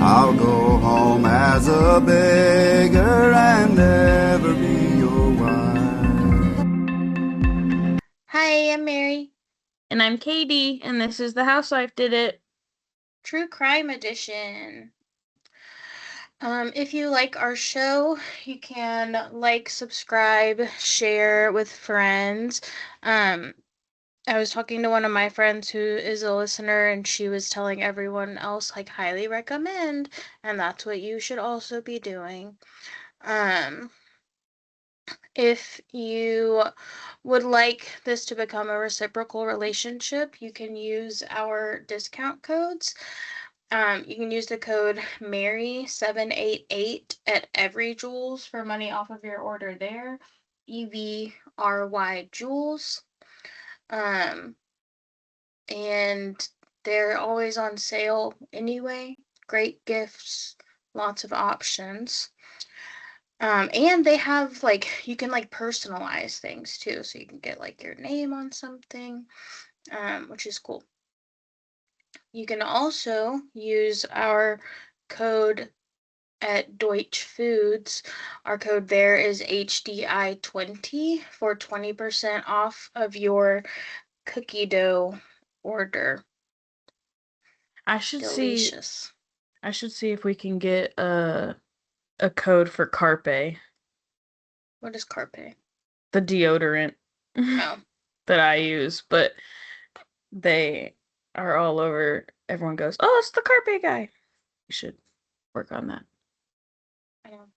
I'll go home as a beggar and never be your wife. Hi, I'm Mary. And I'm Katie, and this is The Housewife Did It. True Crime Edition. If you like our show, you can like, subscribe, share with friends. I was talking to one of my friends who is a listener, and she was telling everyone else, highly recommend, and that's what you should also be doing. If you would like this to become a reciprocal relationship, you can use our discount codes. You can use the code MARY788 at Every Jewels for money off of your order there. EVRY Jewels. And they're always on sale anyway. Great gifts, lots of options. And they have you can personalize things too, so you can get your name on something, which is cool. You can also use our code at Deutsch Foods. Our code there is HDI20 for 20% off of your cookie dough order. I should Delicious. see if we can get a code for Carpe, What is Carpe? the deodorant Oh. that I use, but they are all over. Everyone goes, "Oh, it's the Carpe guy." We should work on that. I know.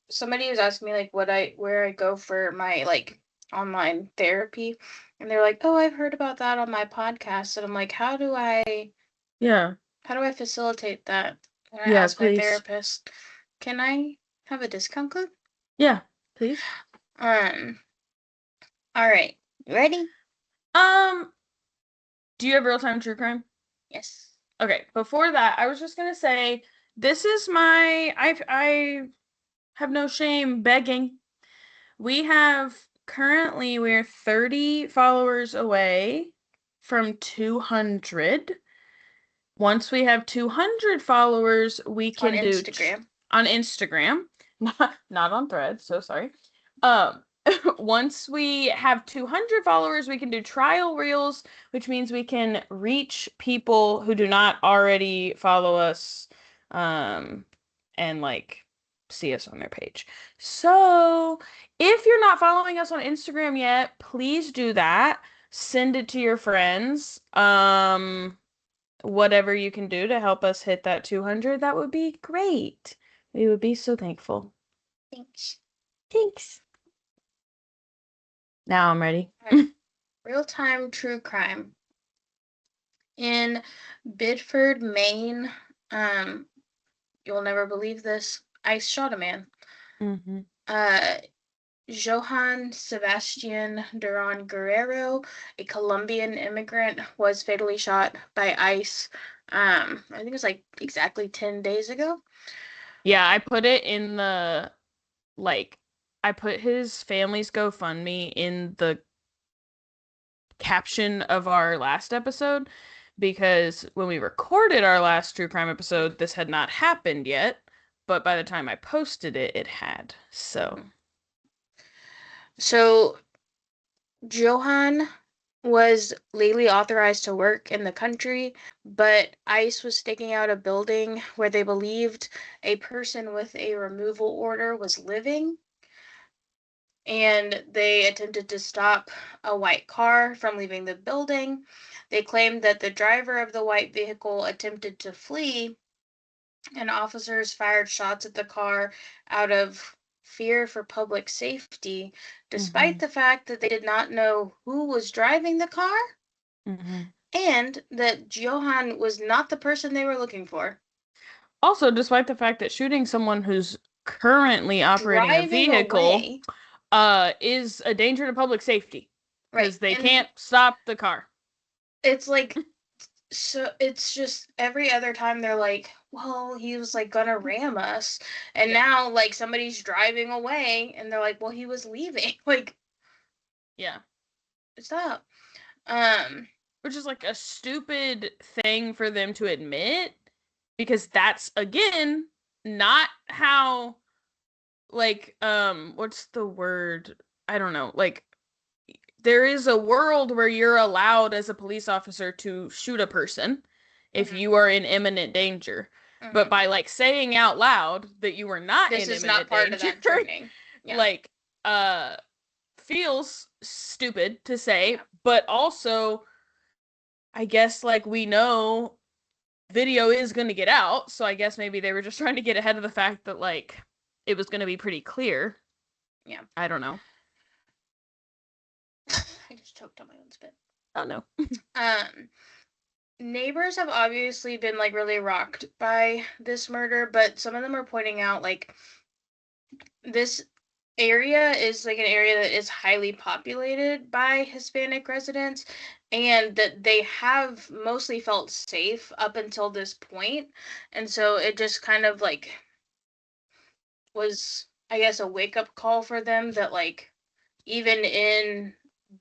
Somebody was asking me where I go for my online therapy, and they're like, "Oh, I've heard about that on my podcast," and I'm like, Yeah. how do I facilitate that? And I Yeah, asked my please. therapist, "Can I have a discount code?" Yeah, please. All right, you ready? Do you have real-time true crime? Yes. Okay, before that, I was just gonna say this is I have no shame begging. We're 30 followers away from 200. Once we have 200 followers, we can On do Instagram. on Instagram, not on Threads, so sorry. Once we have 200 followers, we can do trial reels, which means we can reach people who do not already follow us, and see us on their page. So, if you're not following us on Instagram yet, please do that. Send it to your friends. Whatever you can do to help us hit that 200, that would be great. We would be so thankful. Thanks. Now I'm ready. Real-time true crime. In Biddeford, Maine, you'll never believe this, ICE shot a man. Mm-hmm. Johann Sebastian Duran Guerrero, a Colombian immigrant, was fatally shot by ICE. I think it was exactly 10 days ago. Yeah, I put it in the I put his family's GoFundMe in the caption of our last episode because when we recorded our last true crime episode, this had not happened yet, but by the time I posted it, it had. So Johann was legally authorized to work in the country, but ICE was staking out a building where they believed a person with a removal order was living, and they attempted to stop a white car from leaving the building. They claimed that the driver of the white vehicle attempted to flee, and officers fired shots at the car out of fear for public safety, despite the fact that they did not know who was driving the car, and that Johann was not the person they were looking for. Also, despite the fact that shooting someone who's currently operating a Driving vehicle away, is a danger to public safety because right? they And can't stop the car. it's so it's just every other time they're like, well, he was gonna ram us, and now somebody's driving away and they're like, well, he was leaving. Yeah. Stop. which is like a stupid thing for them to admit, because that's, again, not how, like, what's the word? I don't know. Like, there is a world where you're allowed as a police officer to shoot a person if you are in imminent danger. But by, like, saying out loud that you were not This in is imminent not part danger, of that training. Yeah. like, feels stupid to say, Yeah. but also, I guess, like, we know video is going to get out, so I guess maybe they were just trying to get ahead of the fact that, like, it was going to be pretty clear. Yeah. I don't know. I just choked on my own spit. Oh, no. Neighbors have obviously been, like, really rocked by this murder, but some of them are pointing out, like, this area is, like, an area that is highly populated by Hispanic residents, and that they have mostly felt safe up until this point. And so it just kind of, like, was, I guess, a wake-up call for them that, like, even in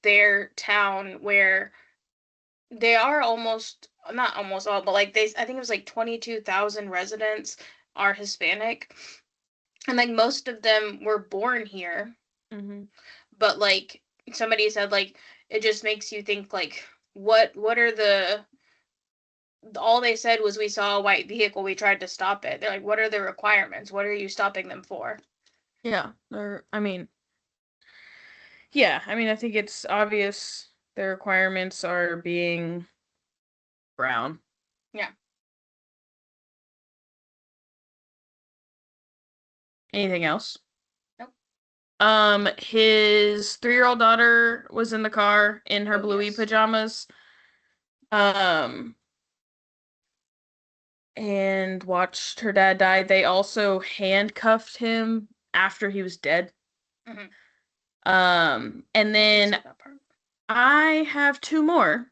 their town where they are not almost all, but, like, I think it was like 22,000 residents are Hispanic, and, like, most of them were born here. But, like, somebody said, like, it just makes you think, like, what are all they said was, we saw a white vehicle, we tried to stop it. They're like, what are the requirements? What are you stopping them for? Yeah, I mean, I think it's obvious the requirements are being brown. Yeah. Anything else? Nope. His 3-year-old daughter was in the car in her bluey pajamas. And watched her dad die. They also handcuffed him after he was dead. And then I have 2 more.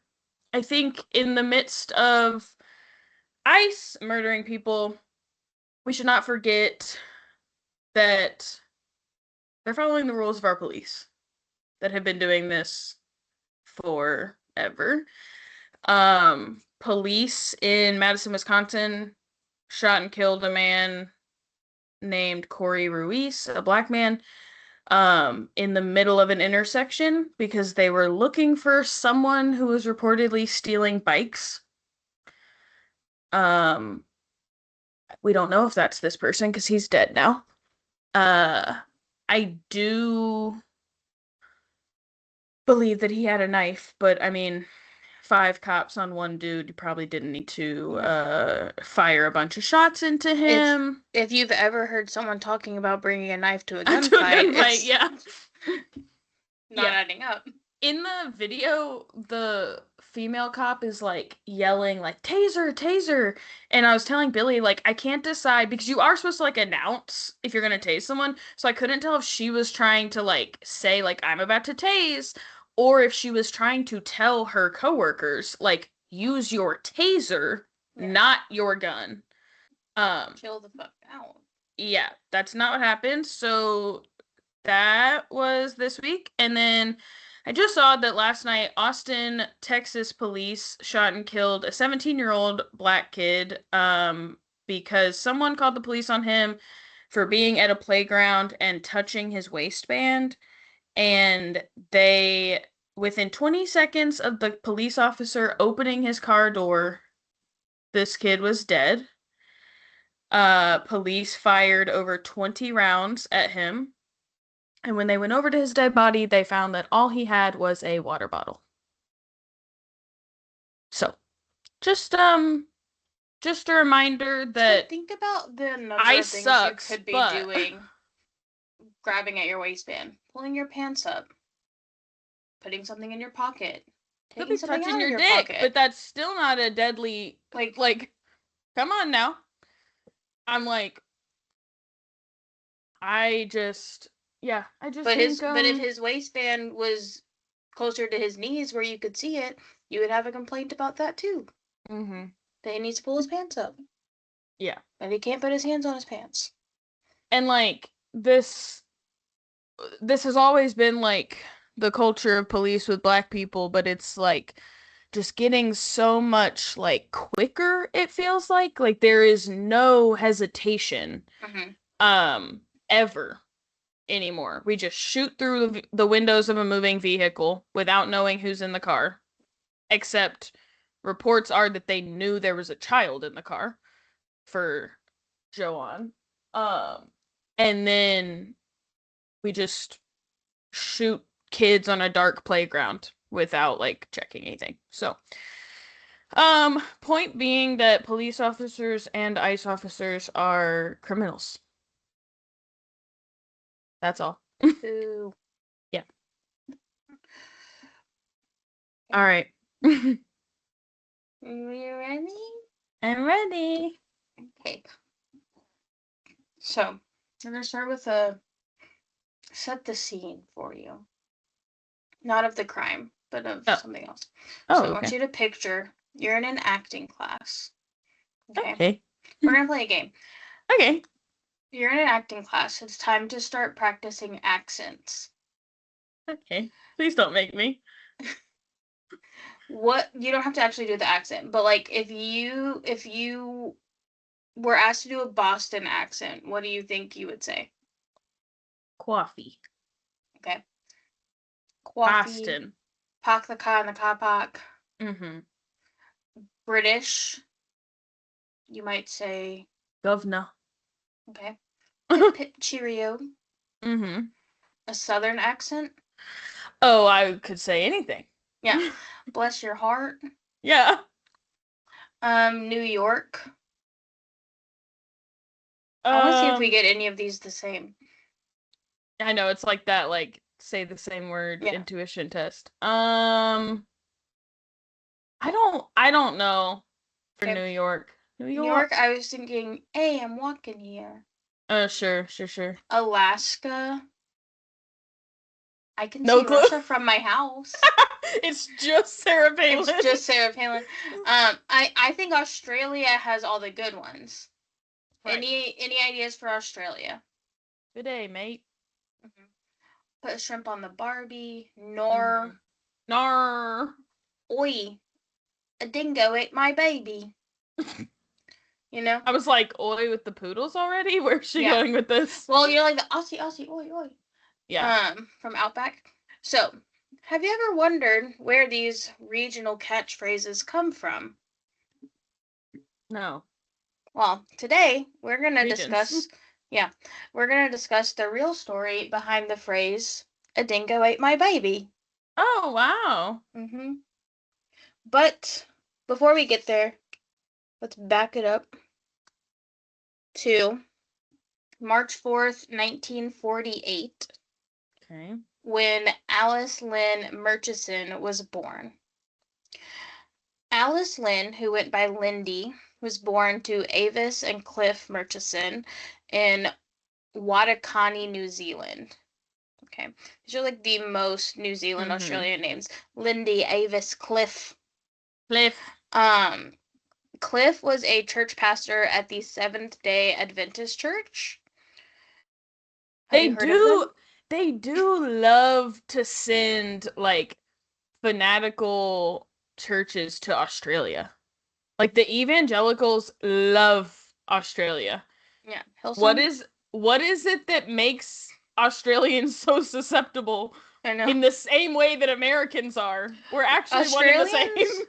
I think in the midst of ICE murdering people, we should not forget that they're following the rules of our police that have been doing this forever. Police in Madison, Wisconsin shot and killed a man named Corey Ruiz, a black man, in the middle of an intersection because they were looking for someone who was reportedly stealing bikes. We don't know if that's this person because he's dead now. I do believe that he had a knife, but I mean, 5 cops on one dude, you probably didn't need to fire a bunch of shots into him. If you've ever heard someone talking about bringing a knife to a gunfight, it's yeah. not adding up. In the video, the female cop is, like, yelling, like, taser, taser. And I was telling Billy, like, I can't decide, because you are supposed to, like, announce if you're gonna tase someone. So I couldn't tell if she was trying to, like, say, like, I'm about to tase, or if she was trying to tell her coworkers, like, use your taser, not your gun. Chill the fuck out. Yeah, that's not what happened. So that was this week. And then I just saw that last night, Austin, Texas police shot and killed a 17-year-old black kid because someone called the police on him for being at a playground and touching his waistband. And they, within 20 seconds of the police officer opening his car door, this kid was dead. Police fired over 20 rounds at him. And when they went over to his dead body, they found that all he had was a water bottle. So, just a reminder that so think about the number I of things sucks, you could be but doing. Grabbing at your waistband, pulling your pants up, putting something in your pocket, taking something out of your dick, pocket. but that's still not a deadly, like, come on now. I'm like, I just But think, but if his waistband was closer to his knees where you could see it, you would have a complaint about that too. That he needs to pull his pants up. Yeah. And he can't put his hands on his pants. And, like, this has always been, like, the culture of police with black people, but it's, like, just getting so much like quicker, it feels like. Like there is no hesitation ever anymore. We just shoot through the windows of a moving vehicle without knowing who's in the car, except reports are that they knew there was a child in the car for Joanne. And then we just shoot kids on a dark playground without like checking anything. So, point being that police officers and ICE officers are criminals. That's all. Ooh. Yeah. All right. You ready? I'm ready. Okay. So, we're going to start with a set the scene for you. Not of the crime, but of something else. Oh, so I want you to picture you're in an acting class. Okay. We're going to play a game. Okay. You're in an acting class. It's time to start practicing accents. Okay. Please don't make me. What, you don't have to actually do the accent, but like if you were asked to do a Boston accent, what do you think you would say? Coffee. Okay. Boston. Pahk the ka and the cahpahk. Mm-hmm. British. You might say Governor. Okay. Pip pip cheerio. Mm-hmm. A southern accent. Oh, I could say anything. Yeah. Bless your heart. Yeah. New York. I want to see if we get any of these the same. I know it's like that, like say the same word intuition test. I don't know for New York. New York, I was thinking, hey, I'm walking here. Sure. Alaska. I can see Russia from my house. It's just Sarah Palin. I think Australia has all the good ones. Right. Any ideas for Australia? Good day, mate. Mm-hmm. Put a shrimp on the barbie. Naur. Mm-hmm. Naur. Oi. A dingo ate my baby. You know? I was like, oi with the poodles already? Where's she going with this? Well, you know, like the Aussie, oi, oi. Yeah. From Outback. So, have you ever wondered where these regional catchphrases come from? No. Well, today we're going to discuss the real story behind the phrase, a dingo ate my baby. Oh, wow. Mm-hmm. But before we get there, let's back it up to March 4th, 1948. Okay. When Alice Lynn Murchison was born. Alice Lynn, who went by Lindy, was born to Avis and Cliff Murchison in Watakani, New Zealand. Okay. These are like the most New Zealand Australian names. Lindy, Avis, Cliff. Cliff was a church pastor at the Seventh-day Adventist Church. They do love to send like fanatical churches to Australia. Like the evangelicals love Australia. Yeah. Hillsong? What is it that makes Australians so susceptible? I know. In the same way that Americans are. We're actually one and the same.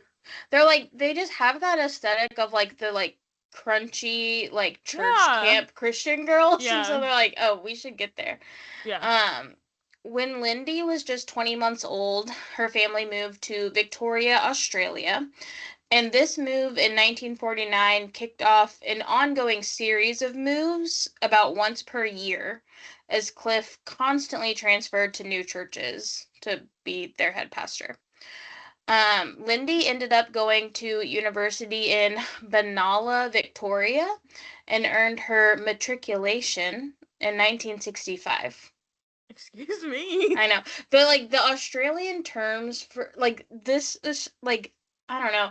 They're like, they just have that aesthetic of like the like crunchy like church camp Christian girls. Yeah. And so they're like, oh, we should get there. Yeah. When Lindy was just 20 months old, her family moved to Victoria, Australia. And this move in 1949 kicked off an ongoing series of moves about once per year, as Cliff constantly transferred to new churches to be their head pastor. Lindy ended up going to university in Benalla, Victoria, and earned her matriculation in 1965. Excuse me. I know. But, like, the Australian terms for, like, this is, like, I don't know.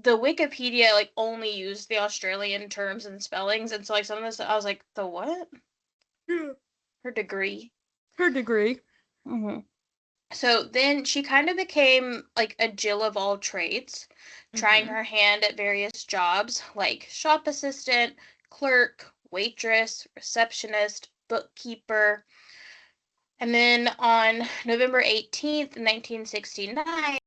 The Wikipedia, like, only used the Australian terms and spellings, and so, like, some of this, I was like, the what? Yeah. Her degree. Mm-hmm. So then she kind of became like a Jill of all trades, trying Mhm. her hand at various jobs like shop assistant, clerk, waitress, receptionist, bookkeeper. And then on November 18th, 1969,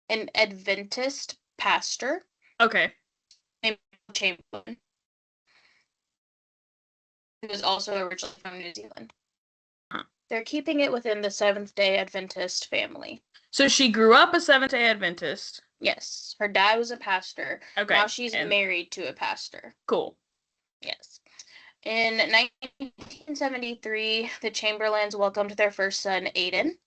an Adventist pastor Okay. named Chamberlain, who was also originally from New Zealand. Huh. They're keeping it within the Seventh-day Adventist family. So she grew up a Seventh-day Adventist. Yes, her dad was a pastor. Now Okay. she's And married to a pastor. cool. Yes. In 1973, the Chamberlains welcomed their first son, Aiden.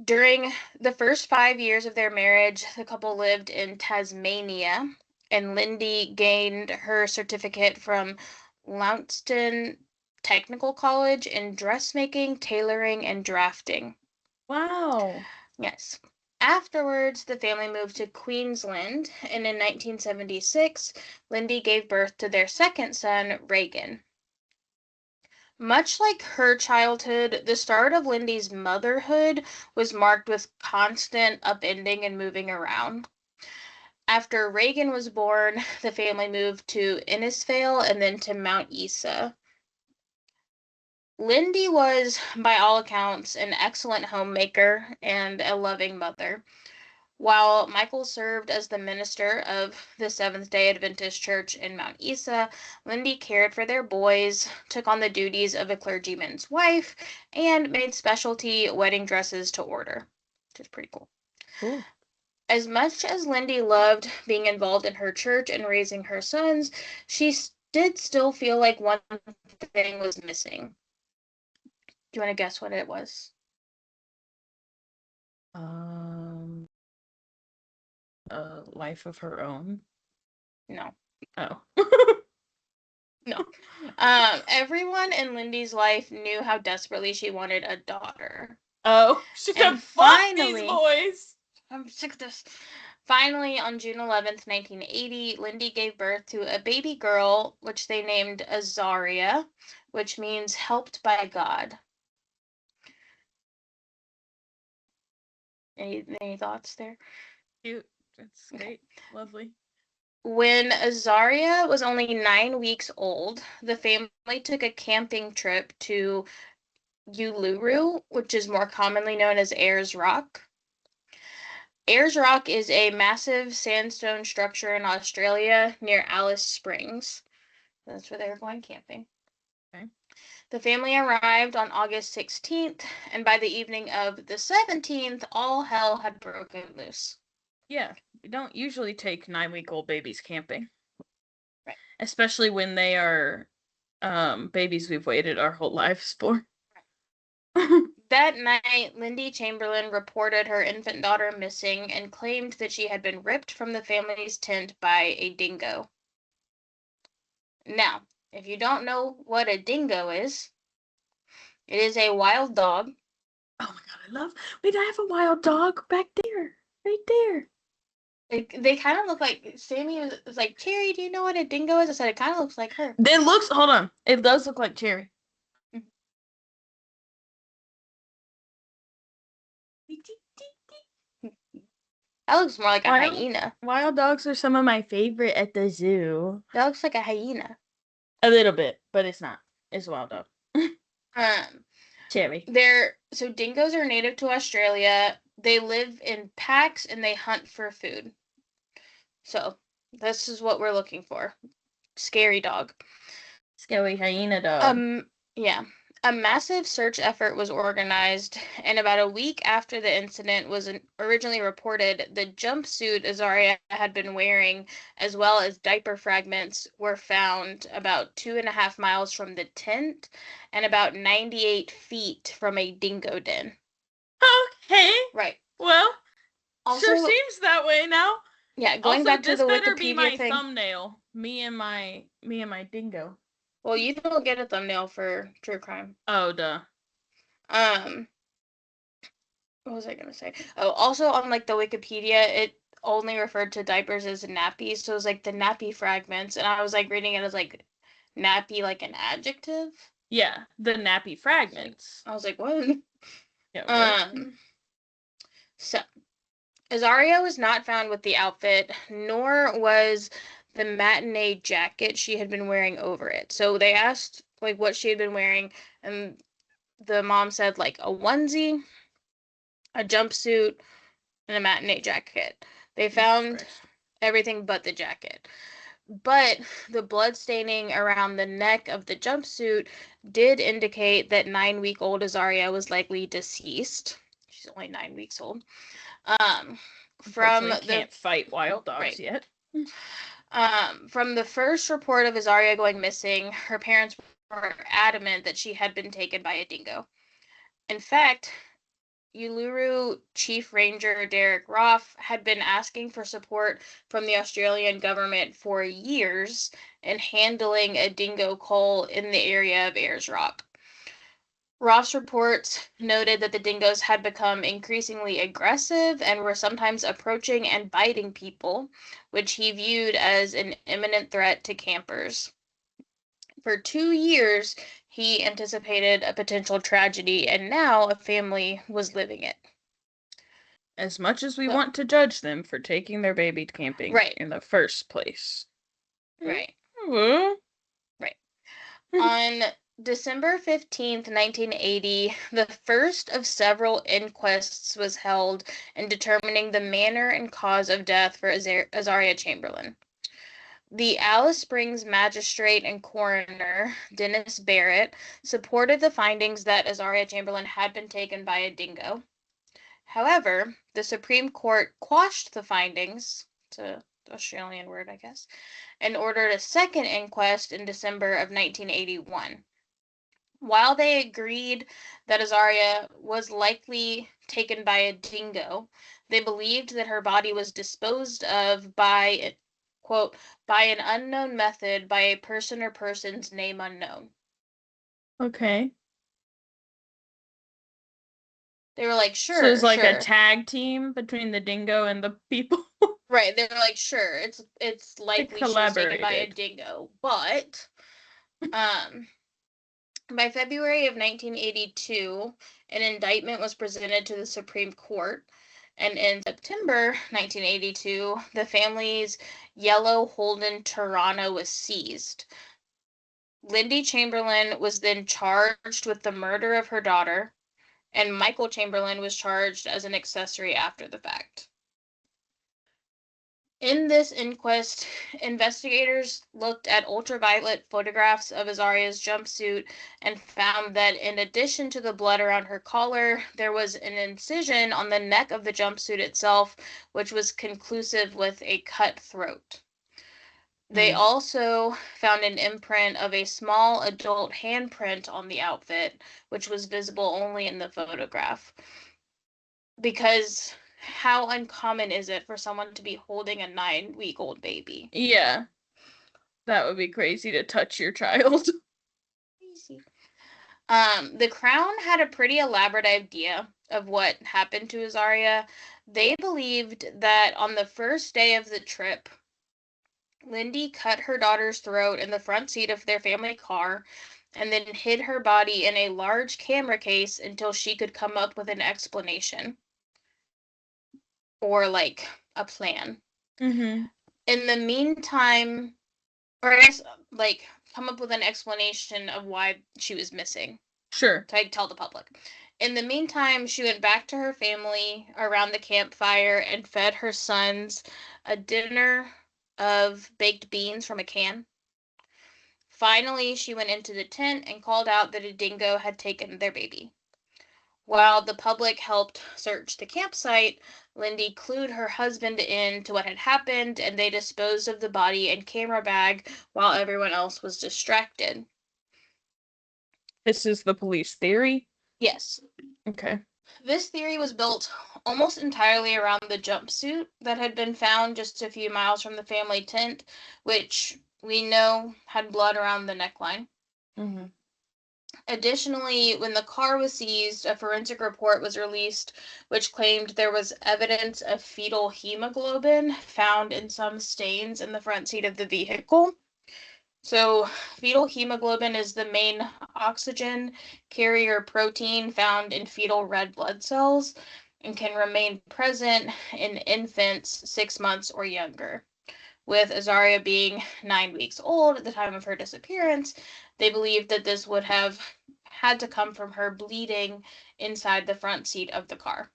During the first 5 years of their marriage, the couple lived in Tasmania, and Lindy gained her certificate from Launceston Technical College in dressmaking, tailoring, and drafting. Wow. Yes. Afterwards, the family moved to Queensland, and in 1976, Lindy gave birth to their second son, Reagan. Much like her childhood, the start of Lindy's motherhood was marked with constant upending and moving around. After Reagan was born, the family moved to Innisfail and then to Mount Isa. Lindy was, by all accounts, an excellent homemaker and a loving mother. While Michael served as the minister of the Seventh-day Adventist Church in Mount Isa, Lindy cared for their boys, took on the duties of a clergyman's wife, and made specialty wedding dresses to order, which is pretty cool. Cool. As much as Lindy loved being involved in her church and raising her sons, she did still feel like one thing was missing. Do you want to guess what it was? Um, a life of her own. No. Oh. No. Everyone in Lindy's life knew how desperately she wanted a daughter. Oh, she And could fuck these finally, boys. I'm sick of this. Finally, on June 11th, 1980, Lindy gave birth to a baby girl, which they named Azaria, which means helped by God. Any thoughts there? Cute. That's great. Lovely. When Azaria was only 9 weeks old, the family took a camping trip to Uluru, which is more commonly known as Ayers Rock. Ayers Rock is a massive sandstone structure in Australia near Alice Springs. That's where they were going camping. Okay. The family arrived on August 16th, and by the evening of the 17th, all hell had broken loose. Yeah, we don't usually take 9-week-old babies camping. Right. Especially when they are babies we've waited our whole lives for. That night, Lindy Chamberlain reported her infant daughter missing and claimed that she had been ripped from the family's tent by a dingo. Now, if you don't know what a dingo is, it is a wild dog. Oh my god, wait, I have a wild dog back there. Right there. They kind of look like Sammy was like, Cherry, do you know what a dingo is? I said, it kind of looks like her. Hold on. It does look like Cherry. That looks more like a hyena. Wild dogs are some of my favorite at the zoo. That looks like a hyena. A little bit, but it's not. It's a wild dog. Cherry. So dingoes are native to Australia. They live in packs and they hunt for food. So this is what we're looking for. Scary dog. Scary hyena dog. Yeah. A massive search effort was organized, and about a week after the incident was originally reported, the jumpsuit Azaria had been wearing, as well as diaper fragments, were found about 2.5 miles from the tent and about 98 feet from a dingo den. Okay. Right. Well, Also, sure seems that way now. yeah, going Also, back to this the better be my Wikipedia thing. thumbnail. Me and my dingo. Well, you don't get a thumbnail for true crime. Oh, duh. What was I gonna say? Oh, also on like the Wikipedia, it only referred to diapers as nappies, so it was like the nappy fragments, and I was like reading it as like nappy, like an adjective. Yeah, the nappy fragments. I was like, what? Yeah. What? So Azaria was not found with the outfit, nor was the matinee jacket she had been wearing over it. So they asked like what she had been wearing, and the mom said like a onesie, a jumpsuit, and a matinee jacket. They found everything but the jacket. But the blood staining around the neck of the jumpsuit did indicate that 9-week-old Azaria was likely deceased. She's only 9 weeks old. From the can't fight wild dogs yet. From the first report of Azaria going missing, her parents were adamant that she had been taken by a dingo. In fact, Uluru Chief Ranger Derek Roth had been asking for support from the Australian government for years in handling a dingo cull in the area of Ayers Rock. Roth's reports noted that the dingoes had become increasingly aggressive and were sometimes approaching and biting people, which he viewed as an imminent threat to campers. For 2 years, he anticipated a potential tragedy, and now a family was living it. As much as we want to judge them for taking their baby camping in the first place. Right. Mm-hmm. Right. On December 15th, 1980, the first of several inquests was held in determining the manner and cause of death for Azaria Chamberlain. The Alice Springs magistrate and coroner, Dennis Barrett, supported the findings that Azaria Chamberlain had been taken by a dingo. However, the Supreme Court quashed the findings, it's an Australian word, I guess, and ordered a second inquest in December of 1981. While they agreed that Azaria was likely taken by a dingo, they believed that her body was disposed of by, quote, by an unknown method by a person or persons name unknown. Okay. They were like, sure. So it's like a tag team between the dingo and the people. Right. They were like, sure, it's likely she was taken by a dingo, but by February of 1982, an indictment was presented to the Supreme Court, and in September 1982, the family's yellow Holden Toronto was seized. Lindy Chamberlain was then charged with the murder of her daughter, and Michael Chamberlain was charged as an accessory after the fact. In this inquest, investigators looked at ultraviolet photographs of Azaria's jumpsuit and found that in addition to the blood around her collar, there was an incision on the neck of the jumpsuit itself, which was conclusive with a cut throat. They also found an imprint of a small adult handprint on the outfit, which was visible only in the photograph. Because how uncommon is it for someone to be holding a 9-week-old baby? Yeah. That would be crazy to touch your child. Crazy. The Crown had a pretty elaborate idea of what happened to Azaria. They believed that on the first day of the trip, Lindy cut her daughter's throat in the front seat of their family car and then hid her body in a large camera case until she could come up with an explanation. Or like a plan. Mm-hmm. In the meantime, or I guess like come up with an explanation of why she was missing. Sure. To tell the public. In the meantime, she went back to her family around the campfire and fed her sons a dinner of baked beans from a can. Finally, she went into the tent and called out that a dingo had taken their baby. While the public helped search the campsite, Lindy clued her husband in to what had happened, and they disposed of the body and camera bag while everyone else was distracted. This is the police theory? Yes. Okay. This theory was built almost entirely around the jumpsuit that had been found just a few miles from the family tent, which we know had blood around the neckline. Mm-hmm. Additionally, when the car was seized, a forensic report was released which claimed there was evidence of fetal hemoglobin found in some stains in the front seat of the vehicle. So, fetal hemoglobin is the main oxygen carrier protein found in fetal red blood cells and can remain present in infants 6 months or younger. With Azaria being 9 weeks old at the time of her disappearance, they believed that this would have had to come from her bleeding inside the front seat of the car.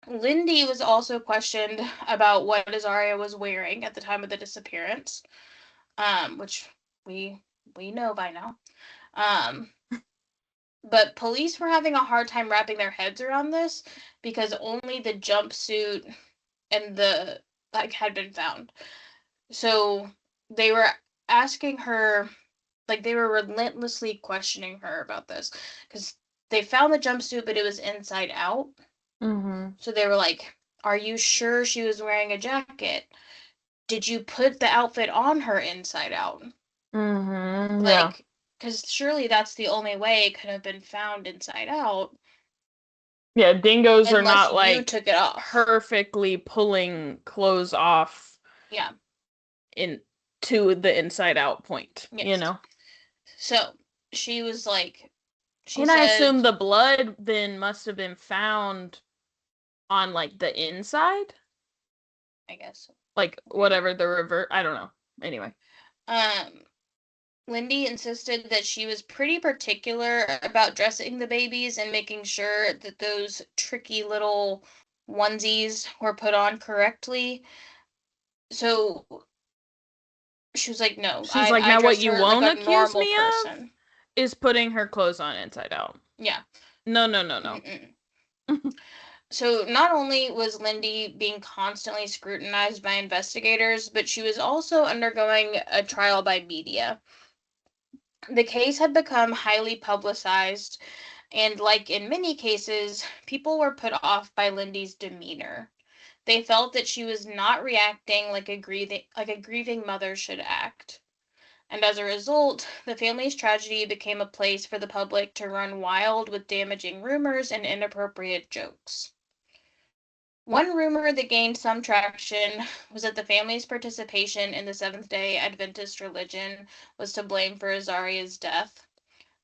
Lindy was also questioned about what Azaria was wearing at the time of the disappearance, which we know by now. But police were having a hard time wrapping their heads around this because only the jumpsuit and the had been found. So they were asking her, they were relentlessly questioning her about this because they found the jumpsuit, but it was inside out. Mm-hmm. So they were like, "Are you sure she was wearing a jacket? Did you put the outfit on her inside out?" Mm-hmm. Yeah. Because surely that's the only way it could have been found inside out. Yeah, dingoes are unless not you took it off. perfectly pulling clothes off. Yeah. To the inside out point, yes. So she was like, I assume the blood then must have been found on the inside. I guess. Whatever the revert. I don't know. Anyway. Lindy insisted that she was pretty particular about dressing the babies and making sure that those tricky little onesies were put on correctly. So she was like, "No, she's like, now what you won't accuse me of is putting her clothes on inside out." Yeah. No. So not only was Lindy being constantly scrutinized by investigators, but she was also undergoing a trial by media. The case had become highly publicized, and like in many cases, people were put off by Lindy's demeanor. They felt that she was not reacting like a grieving mother should act. And as a result, the family's tragedy became a place for the public to run wild with damaging rumors and inappropriate jokes. One rumor that gained some traction was that the family's participation in the Seventh-day Adventist religion was to blame for Azaria's death.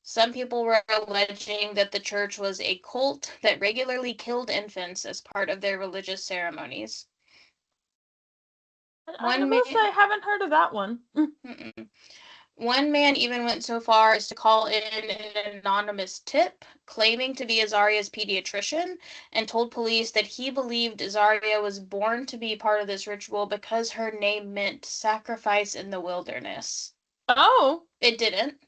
Some people were alleging that the church was a cult that regularly killed infants as part of their religious ceremonies. I haven't heard of that one. One man even went so far as to call in an anonymous tip, claiming to be Azaria's pediatrician, and told police that he believed Azaria was born to be part of this ritual because her name meant sacrifice in the wilderness. Oh. It didn't.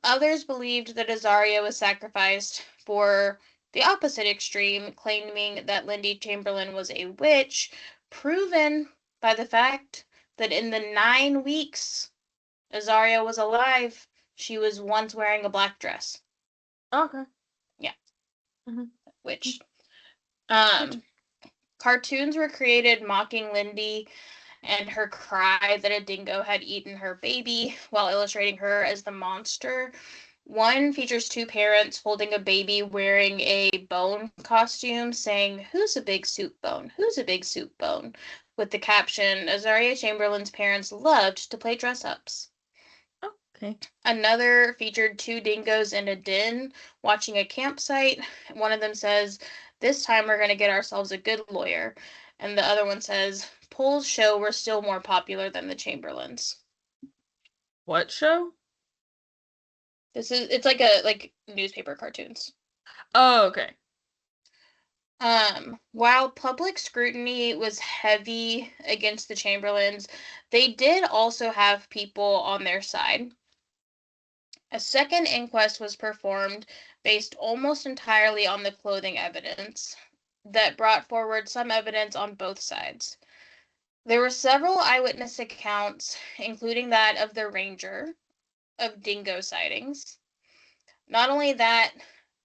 Others believed that Azaria was sacrificed for the opposite extreme, claiming that Lindy Chamberlain was a witch, proven by the fact that in the 9 weeks Azaria was alive, she was once wearing a black dress. Okay. Yeah. Mm-hmm. Which cartoons were created mocking Lindy and her cry that a dingo had eaten her baby while illustrating her as the monster. One features two parents holding a baby wearing a bone costume saying, "Who's a big soup bone? Who's a big soup bone?" with the caption, "Azaria Chamberlain's parents loved to play dress-ups." Okay. Another featured two dingoes in a den watching a campsite. One of them says, "This time we're going to get ourselves a good lawyer." And the other one says, "Polls show we're still more popular than the Chamberlains." What show? It's like newspaper cartoons. Oh, okay. While public scrutiny was heavy against the Chamberlains, they did also have people on their side. A second inquest was performed based almost entirely on the clothing evidence that brought forward some evidence on both sides. There were several eyewitness accounts, including that of the ranger, of dingo sightings. Not only that,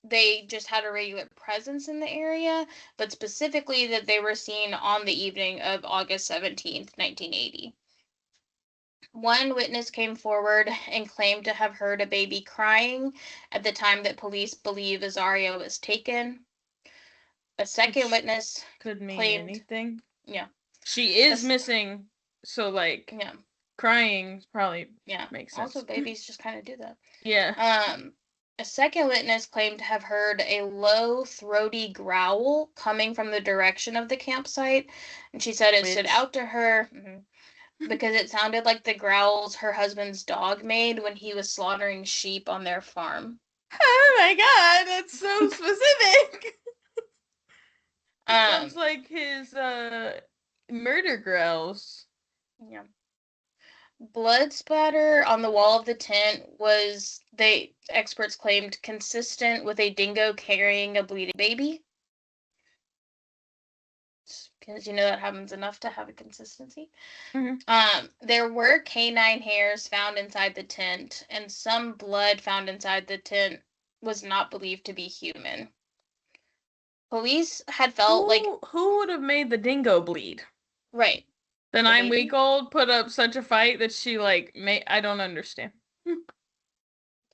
they just had a regular presence in the area, but specifically that they were seen on the evening of August 17th, 1980. One witness came forward and claimed to have heard a baby crying at the time that police believe Azaria was taken. A second Which witness could mean claimed, anything. yeah, She is missing, so like yeah, crying probably yeah. makes sense. Also, babies just kind of do that. Yeah. A second witness claimed to have heard a low, throaty growl coming from the direction of the campsite, and she said it stood Which- out to her because it sounded like the growls her husband's dog made when he was slaughtering sheep on their farm. Oh my god, that's so specific. Sounds like his murder growls. Yeah. Blood splatter on the wall of the tent was, experts claimed, consistent with a dingo carrying a bleeding baby. Because that happens enough to have a consistency. Mm-hmm. There were canine hairs found inside the tent, and some blood found inside the tent was not believed to be human. Police had felt who would have made the dingo bleed? Right. The The 9-week-old put up such a fight that she I don't understand.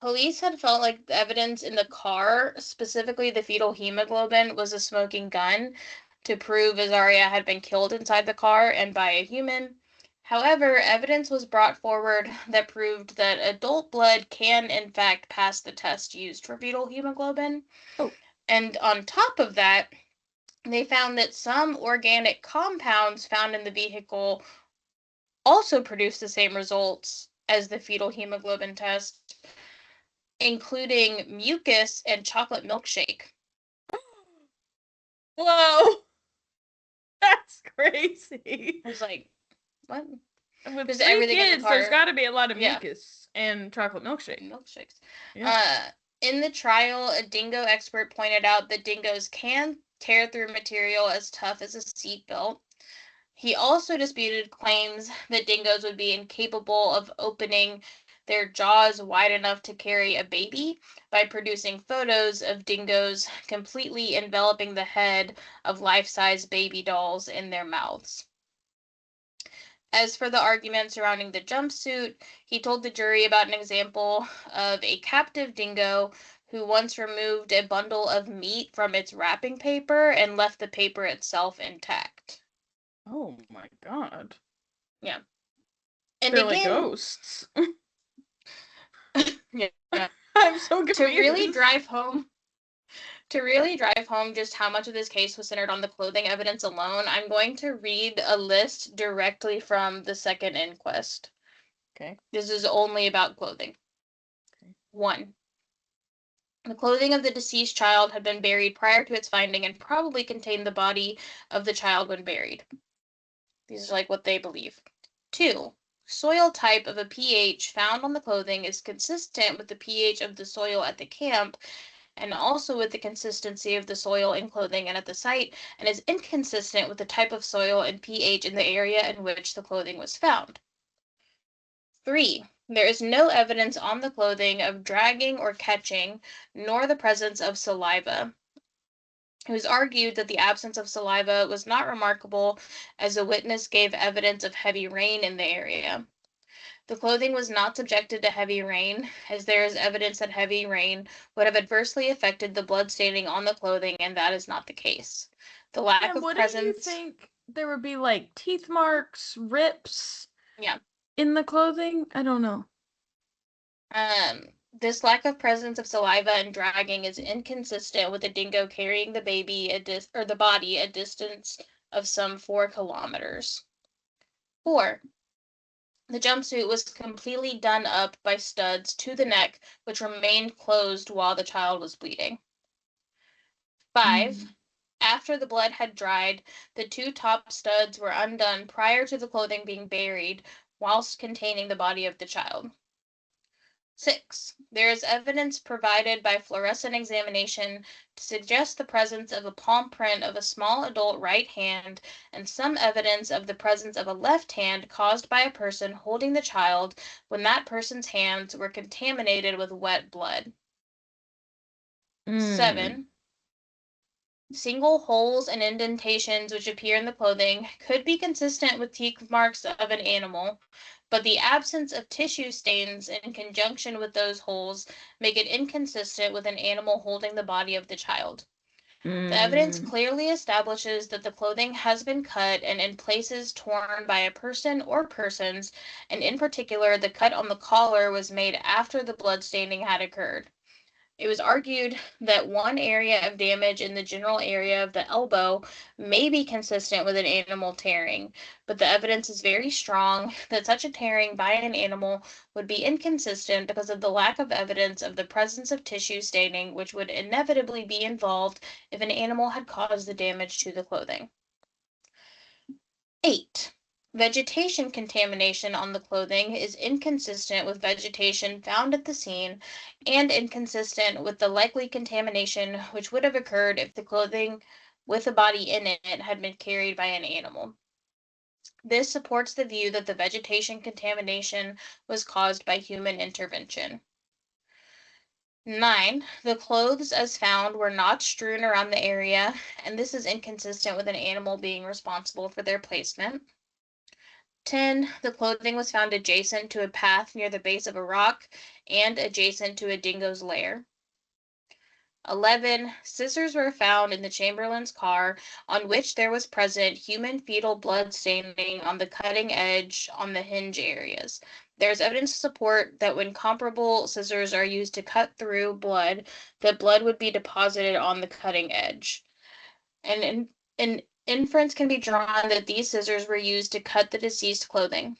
Police had felt like the evidence in the car, specifically the fetal hemoglobin, was a smoking gun to prove Azaria had been killed inside the car and by a human. However, evidence was brought forward that proved that adult blood can, in fact, pass the test used for fetal hemoglobin. Oh. And on top of that, they found that some organic compounds found in the vehicle also produced the same results as the fetal hemoglobin test, including mucus and chocolate milkshake. Whoa! That's crazy. I was like, what? With Just 3 everything in the kids, car. there's got to be a lot of Yeah. mucus and chocolate milkshake. Milkshakes. Yeah. In the trial, a dingo expert pointed out that dingoes can tear through material as tough as a seatbelt. He also disputed claims that dingoes would be incapable of opening their jaws wide enough to carry a baby by producing photos of dingoes completely enveloping the head of life-size baby dolls in their mouths. As for the argument surrounding the jumpsuit, he told the jury about an example of a captive dingo who once removed a bundle of meat from its wrapping paper and left the paper itself intact. Oh my god. Yeah. And They're again, like ghosts. yeah. I'm so confused. To really drive home just how much of this case was centered on the clothing evidence alone, I'm going to read a list directly from the second inquest. Okay. This is only about clothing. Okay. 1. The clothing of the deceased child had been buried prior to its finding and probably contained the body of the child when buried. These are like what they believe. 2. Soil type of a pH found on the clothing is consistent with the pH of the soil at the camp and also with the consistency of the soil in clothing and at the site, and is inconsistent with the type of soil and pH in the area in which the clothing was found. 3. There is no evidence on the clothing of dragging or catching, nor the presence of saliva. It was argued that the absence of saliva was not remarkable, as a witness gave evidence of heavy rain in the area. The clothing was not subjected to heavy rain, as there is evidence that heavy rain would have adversely affected the blood staining on the clothing, and that is not the case. The lack of presence. Wouldn't you think there would be like teeth marks, rips? Yeah. In the clothing? I don't know. This lack of presence of saliva and dragging is inconsistent with the dingo carrying the baby the body a distance of some 4 kilometers. 4. The jumpsuit was completely done up by studs to the neck, which remained closed while the child was bleeding. 5. After the blood had dried, the 2 top studs were undone prior to the clothing being buried, whilst containing the body of the child. 6. There is evidence provided by fluorescent examination to suggest the presence of a palm print of a small adult right hand and some evidence of the presence of a left hand caused by a person holding the child when that person's hands were contaminated with wet blood. 7. Single holes and indentations which appear in the clothing could be consistent with teeth marks of an animal, but the absence of tissue stains in conjunction with those holes make it inconsistent with an animal holding the body of the child. The evidence clearly establishes that the clothing has been cut and in places torn by a person or persons, and in particular, the cut on the collar was made after the bloodstaining had occurred. It was argued that one area of damage in the general area of the elbow may be consistent with an animal tearing, but the evidence is very strong that such a tearing by an animal would be inconsistent because of the lack of evidence of the presence of tissue staining, which would inevitably be involved if an animal had caused the damage to the clothing. 8. Vegetation contamination on the clothing is inconsistent with vegetation found at the scene and inconsistent with the likely contamination which would have occurred if the clothing with the body in it had been carried by an animal. This supports the view that the vegetation contamination was caused by human intervention. 9. The clothes as found were not strewn around the area, and this is inconsistent with an animal being responsible for their placement. 10. The clothing was found adjacent to a path near the base of a rock and adjacent to a dingo's lair. 11. Scissors were found in the Chamberlain's car on which there was present human fetal blood staining on the cutting edge on the hinge areas. There is evidence to support that when comparable scissors are used to cut through blood, that blood would be deposited on the cutting edge. And an inference can be drawn that these scissors were used to cut the deceased clothing.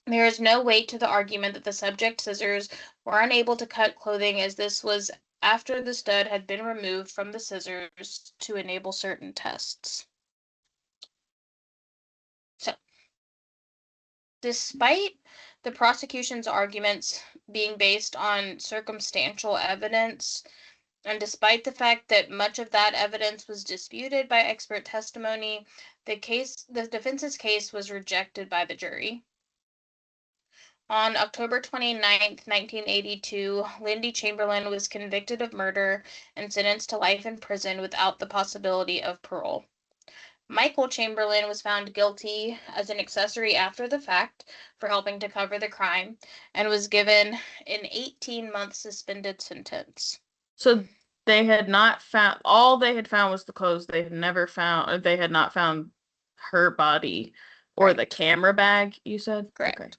There is no weight to the argument that the subject scissors were unable to cut clothing, as this was after the stud had been removed from the scissors to enable certain tests. So, despite the prosecution's arguments being based on circumstantial evidence, and despite the fact that much of that evidence was disputed by expert testimony, the defense's case was rejected by the jury. On October 29, 1982, Lindy Chamberlain was convicted of murder and sentenced to life in prison without the possibility of parole. Michael Chamberlain was found guilty as an accessory after the fact for helping to cover the crime and was given an 18-month suspended sentence. So they had not found, all they had found was the clothes. They had never found, or they had not found her body or Right. the camera bag, you said? Correct.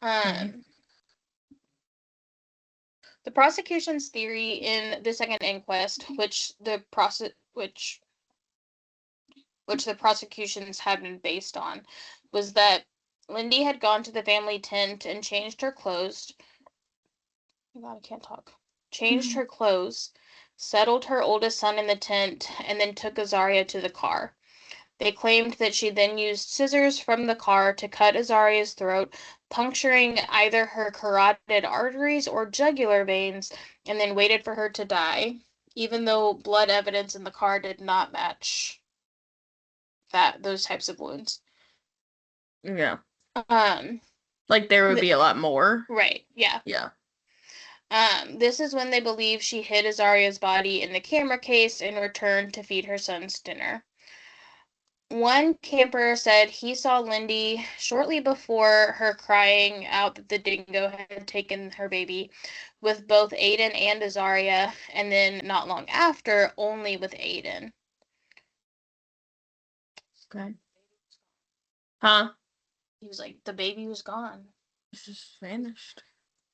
Okay. The prosecution's theory in the second inquest, which the prosecutions had been based on, was that Lindy had gone to the family tent and changed her clothes. Oh God, I can't talk. Changed her clothes, settled her oldest son in the tent, and then took Azaria to the car. They claimed that she then used scissors from the car to cut Azaria's throat, puncturing either her carotid arteries or jugular veins, and then waited for her to die, even though blood evidence in the car did not match those types of wounds. Yeah. Like there would be a lot more. Right, yeah. Yeah. This is when they believe she hid Azaria's body in the camera case and returned to feed her son's dinner. One camper said he saw Lindy shortly before her crying out that the dingo had taken her baby with both Aiden and Azaria, and then not long after, only with Aiden. Okay. Huh? He was like, the baby was gone. It just vanished.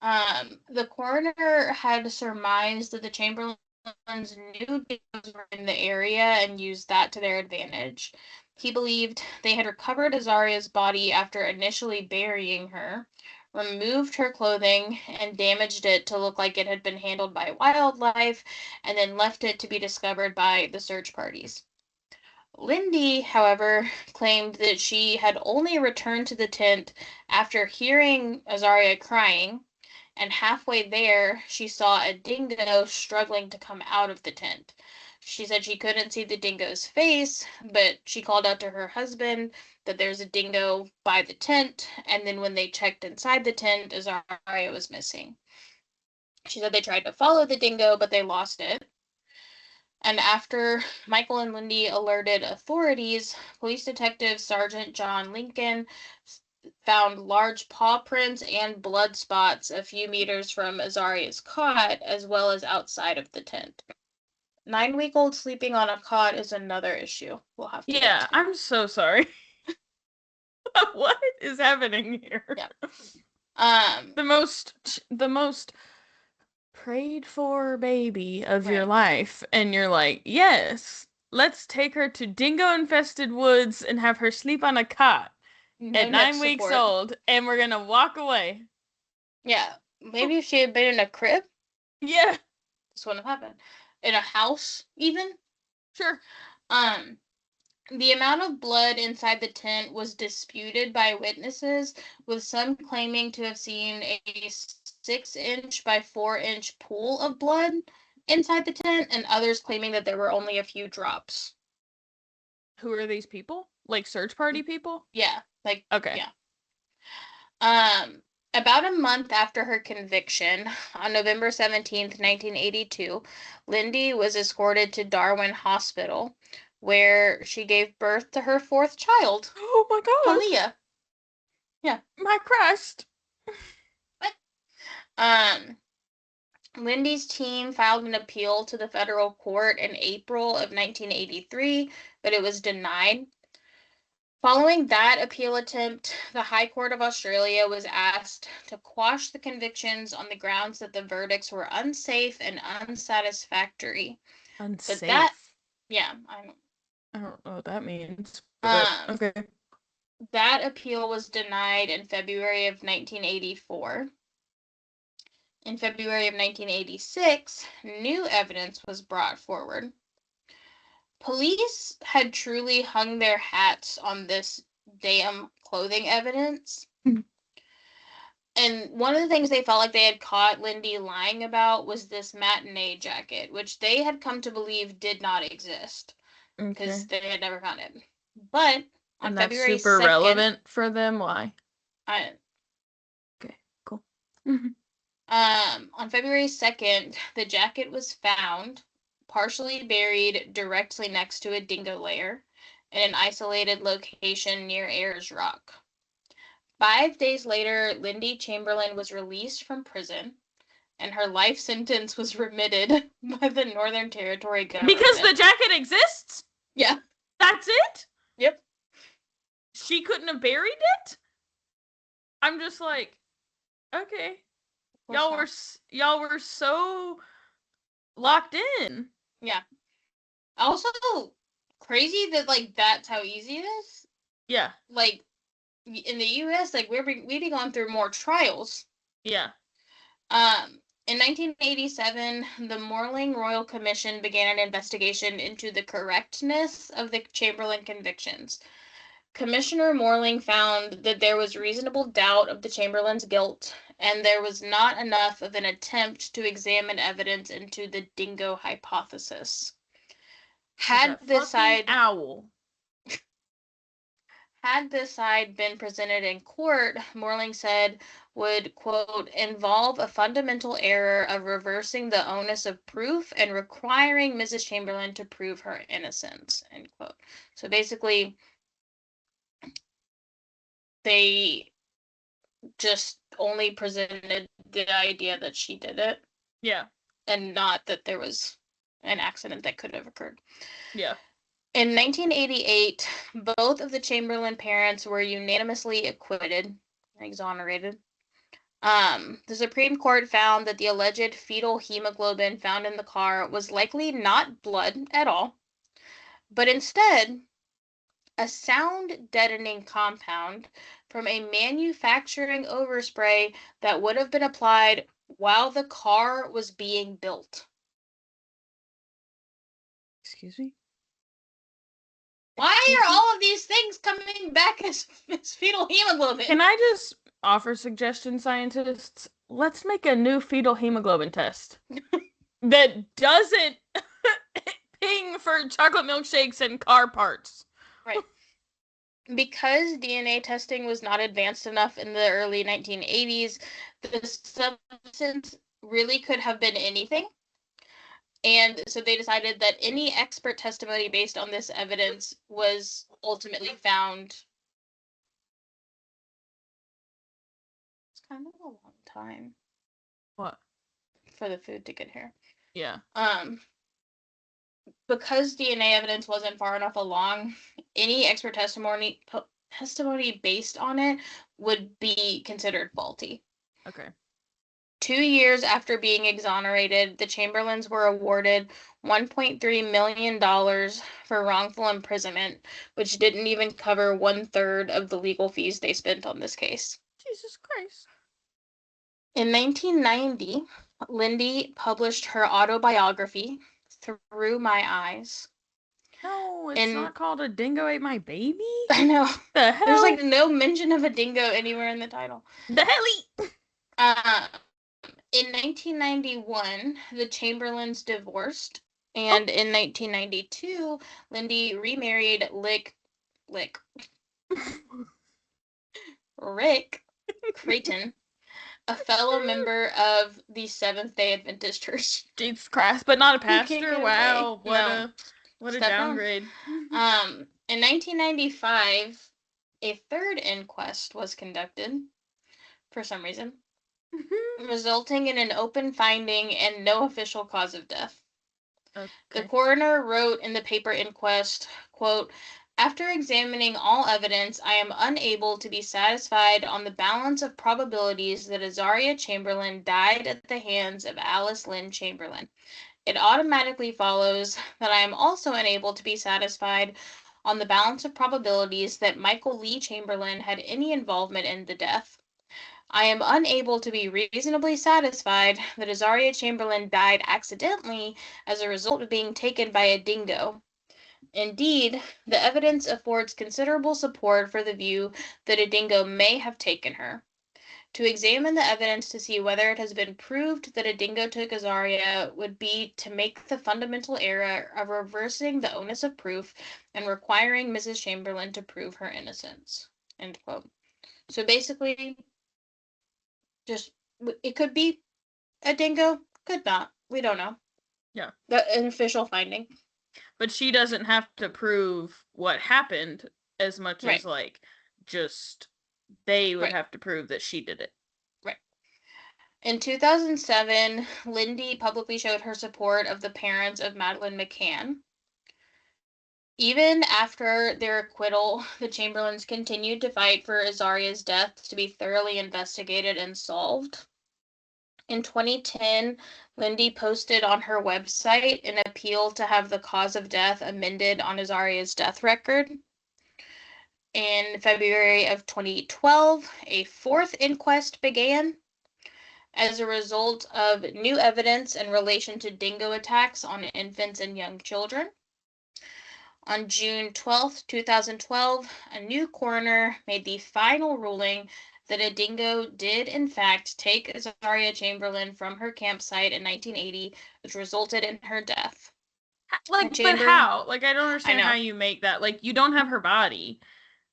The coroner had surmised that the Chamberlains knew dingoes were in the area and used that to their advantage. He believed they had recovered Azaria's body after initially burying her, removed her clothing, and damaged it to look like it had been handled by wildlife, and then left it to be discovered by the search parties. Lindy, however, claimed that she had only returned to the tent after hearing Azaria crying, and halfway there, she saw a dingo struggling to come out of the tent. She said she couldn't see the dingo's face, but she called out to her husband that there's a dingo by the tent, and then when they checked inside the tent, Azaria was missing. She said they tried to follow the dingo, but they lost it. And after Michael and Lindy alerted authorities, police detective Sergeant John Lincoln found large paw prints and blood spots a few meters from Azaria's cot, as well as outside of the tent. 9-week-old sleeping on a cot is another issue we'll have to get to. I'm so sorry. What is happening here? Yeah. The most prayed for baby of your life, and you're like, yes, let's take her to dingo infested woods and have her sleep on a cot at 9 weeks old, and we're gonna walk away. Yeah, maybe if she had been in a crib. Yeah, this wouldn't have happened. In a house, even. Sure. The amount of blood inside the tent was disputed by witnesses, with some claiming to have seen a 6-inch by 4-inch pool of blood inside the tent, and others claiming that there were only a few drops. Who are these people? Like search party people? Yeah. Like, okay. Yeah. About a month after her conviction, on November 17th, 1982, Lindy was escorted to Darwin Hospital, where she gave birth to her 4th child. Oh my gosh. Kalia. Yeah. My crust. Lindy's team filed an appeal to the federal court in April of 1983, but it was denied. Following that appeal attempt, the High Court of Australia was asked to quash the convictions on the grounds that the verdicts were unsafe and unsatisfactory. Unsafe? But that, yeah, I don't know what that means, but okay. That appeal was denied in February of 1984. In February of 1986, new evidence was brought forward. Police had truly hung their hats on this damn clothing evidence. And one of the things they felt like they had caught Lindy lying about was this matinee jacket, which they had come to believe did not exist. Because they had never found it. But on February 2nd... super relevant for them? Why? Okay, cool. On February 2nd, the jacket was found partially buried directly next to a dingo lair in an isolated location near Ayers Rock. 5 days later, Lindy Chamberlain was released from prison, and her life sentence was remitted by the Northern Territory government. Because the jacket exists? Yeah. That's it? Yep. She couldn't have buried it? I'm just like, okay. Y'all were so locked in. Yeah. Also, crazy that, like, that's how easy it is. Yeah. Like, in the U.S., like, we'd be going through more trials. Yeah. In 1987, the Morling Royal Commission began an investigation into the correctness of the Chamberlain convictions. Commissioner Morling found that there was reasonable doubt of the Chamberlain's guilt, and there was not enough of an attempt to examine evidence into the dingo hypothesis. Had this side been presented in court, Morling said, would, quote, involve a fundamental error of reversing the onus of proof and requiring Mrs. Chamberlain to prove her innocence, end quote. So basically, they just only presented the idea that she did it. Yeah. And not that there was an accident that could have occurred. Yeah. In 1988, both of the Chamberlain parents were unanimously acquitted, exonerated. The Supreme Court found that the alleged fetal hemoglobin found in the car was likely not blood at all, but instead a sound deadening compound from a manufacturing overspray that would have been applied while the car was being built. Excuse me? Why are all of these things coming back as fetal hemoglobin? Can I just offer suggestion, scientists? Let's make a new fetal hemoglobin test that doesn't ping for chocolate milkshakes and car parts. Right. Because DNA testing was not advanced enough in the early 1980s, the substance really could have been anything. And so they decided that any expert testimony based on this evidence was ultimately found. It's kind of a long time. What? For the food to get here. Yeah. Because DNA evidence wasn't far enough along, any expert testimony based on it would be considered faulty. Okay. 2 years after being exonerated, the Chamberlains were awarded $1.3 million for wrongful imprisonment, which didn't even cover 1/3 of the legal fees they spent on this case. Jesus Christ. In 1990, Lindy published her autobiography, Through My Eyes. No, it's not called A Dingo Ate My Baby? I know. The hell? There's like no mention of a dingo anywhere in the title. The helly! In 1991, the Chamberlains divorced, and in 1992, Lindy remarried Rick Creighton, a fellow member of the Seventh-day Adventist Church. Jesus Christ, but not a pastor? Wow, what a downgrade. In 1995, a third inquest was conducted, for some reason, resulting in an open finding and no official cause of death. Okay. The coroner wrote in the paper inquest, quote, "After examining all evidence, I am unable to be satisfied on the balance of probabilities that Azaria Chamberlain died at the hands of Alice Lynn Chamberlain. It automatically follows that I am also unable to be satisfied on the balance of probabilities that Michael Lee Chamberlain had any involvement in the death. I am unable to be reasonably satisfied that Azaria Chamberlain died accidentally as a result of being taken by a dingo. Indeed, the evidence affords considerable support for the view that a dingo may have taken her. To examine the evidence to see whether it has been proved that a dingo took Azaria would be to make the fundamental error of reversing the onus of proof and requiring Mrs. Chamberlain to prove her innocence." End quote. So basically, just, it could be a dingo, could not. We don't know. Yeah. An official finding. But she doesn't have to prove what happened as much as, like, just they would have to prove that she did it. Right. In 2007, Lindy publicly showed her support of the parents of Madeleine McCann. Even after their acquittal, the Chamberlains continued to fight for Azaria's death to be thoroughly investigated and solved. In 2010, Lindy posted on her website an appeal to have the cause of death amended on Azaria's death record. In February of 2012, a fourth inquest began as a result of new evidence in relation to dingo attacks on infants and young children. On June 12, 2012, a new coroner made the final ruling that a dingo did in fact take Azaria Chamberlain from her campsite in 1980, which resulted in her death. Like, but how? Like, I don't understand how you make that. Like, you don't have her body.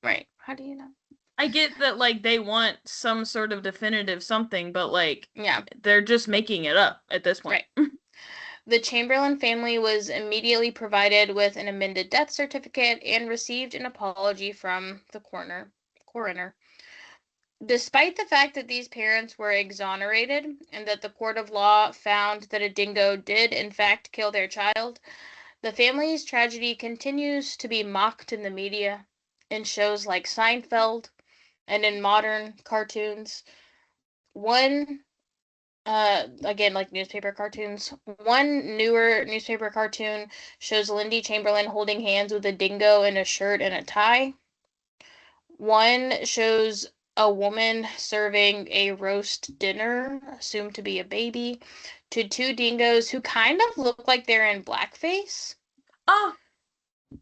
Right. How do you know? I get that, like, they want some sort of definitive something, but, like, they're just making it up at this point. Right. The Chamberlain family was immediately provided with an amended death certificate and received an apology from the coroner. Despite the fact that these parents were exonerated and that the court of law found that a dingo did in fact kill their child, the family's tragedy continues to be mocked in the media, in shows like Seinfeld, and in modern cartoons. Again, like newspaper cartoons. One newer newspaper cartoon shows Lindy Chamberlain holding hands with a dingo in a shirt and a tie. One shows a woman serving a roast dinner, assumed to be a baby, to two dingoes who kind of look like they're in blackface. Oh,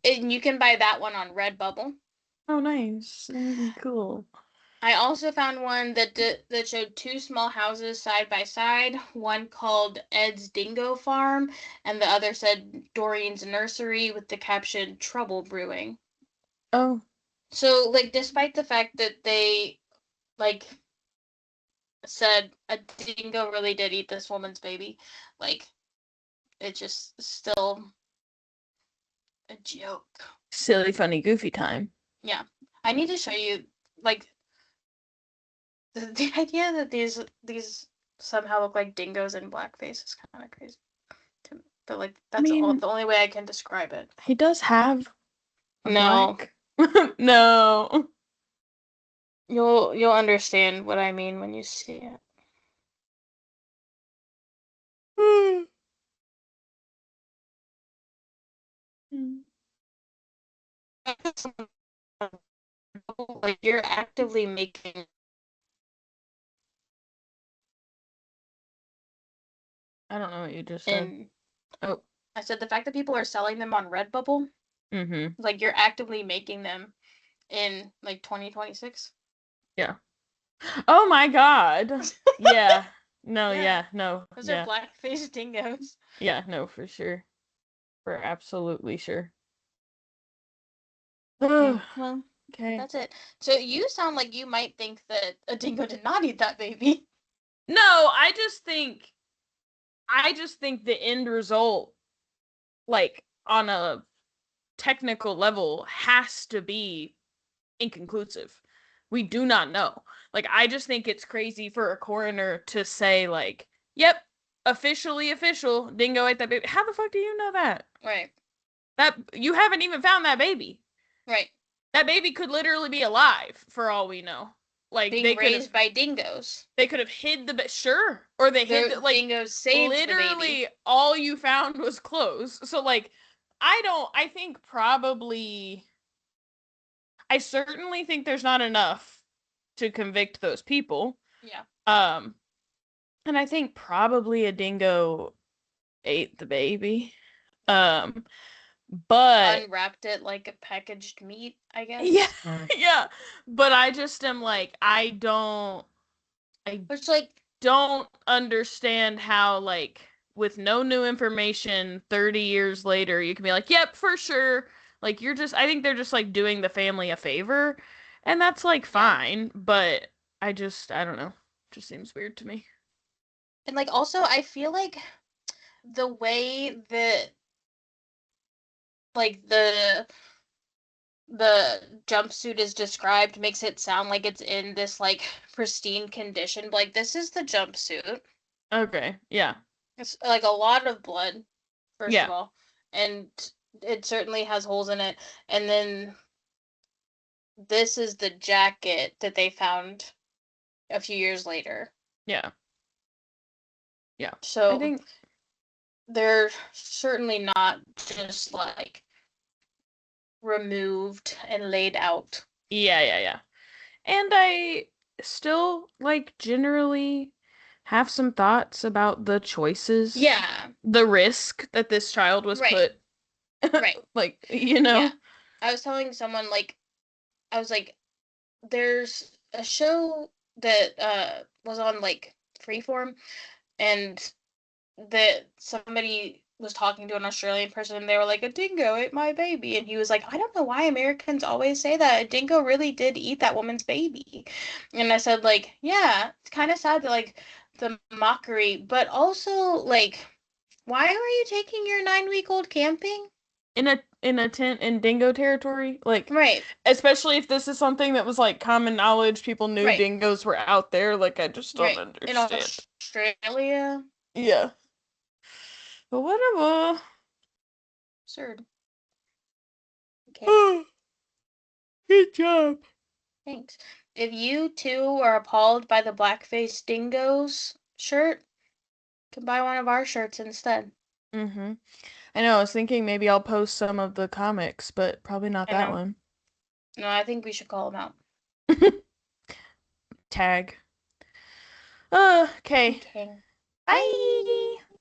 And you can buy that one on Redbubble. oh, nice. Cool. I also found one that showed two small houses side by side, one called Ed's Dingo Farm, and the other said Doreen's Nursery with the caption Trouble Brewing. Oh. So, like, despite the fact that they, like, said a dingo really did eat this woman's baby, like, it's just still a joke. Silly, funny, goofy time. Yeah. I need to show you, like, the idea that these somehow look like dingoes in blackface is kind of crazy to me. But, like, that's the only way I can describe it. He does have a No. black. No. You'll understand what I mean when you see it. Like, you're actively making. I don't know what you just said. Oh. I said the fact that people are selling them on Redbubble, like, you're actively making them in, like, 2026. Yeah. Oh my god. Yeah. No, yeah, no. Those are blackface dingoes. Yeah, no, for sure. For absolutely sure. Well, okay. That's it. So you sound like you might think that a dingo did not eat that baby. No, I just think the end result, like, on a technical level, has to be inconclusive. We do not know. Like, I just think it's crazy for a coroner to say, like, yep, officially official, dingo ate that baby. How the fuck do you know that? Right. That you haven't even found that baby. Right. That baby could literally be alive for all we know. Like, being raised by dingoes. They could have hid the sure, or they hid the, like, dingoes saved literally the baby. all you found was clothes. So, like, I think probably, I certainly think there's not enough to convict those people. Yeah. And I think probably a dingo ate the baby. But unwrapped it like a packaged meat, I guess. Yeah. Yeah. But I just am like, I don't understand how, like, with no new information 30 years later, you can be like, yep, for sure. Like, I think they're just, like, doing the family a favor. And that's, like, fine. But I don't know. It just seems weird to me. And, like, also, I feel like the way that, like, the jumpsuit is described makes it sound like it's in this, like, pristine condition. But, like, this is the jumpsuit. Okay, yeah. It's, like, a lot of blood, first of all. And it certainly has holes in it. And then this is the jacket that they found a few years later. Yeah. Yeah. So I think they're certainly not just, like, removed and laid out. Yeah. And I still, like, generally have some thoughts about the choices. Yeah. The risk that this child was put. Right. Like, you know. Yeah. I was telling someone, like, I was like, there's a show that was on, like, Freeform, and that somebody was talking to an Australian person, and they were like, a dingo ate my baby. And he was like, I don't know why Americans always say that. A dingo really did eat that woman's baby. And I said, like, yeah, it's kind of sad that, like, the mockery, but also, like, why were you taking your 9-week-old camping? In a tent in dingo territory? Like, right. Especially if this is something that was, like, common knowledge, people knew dingoes were out there. Like, I just don't understand. In Australia? Yeah. But whatever. Absurd. Okay. Good job. Thanks. If you too are appalled by the blackface dingoes shirt, you can buy one of our shirts instead. Mm-hmm. I know, I was thinking maybe I'll post some of the comics, but probably not that one. No, I think we should call them out. Tag. Okay. Okay. Bye.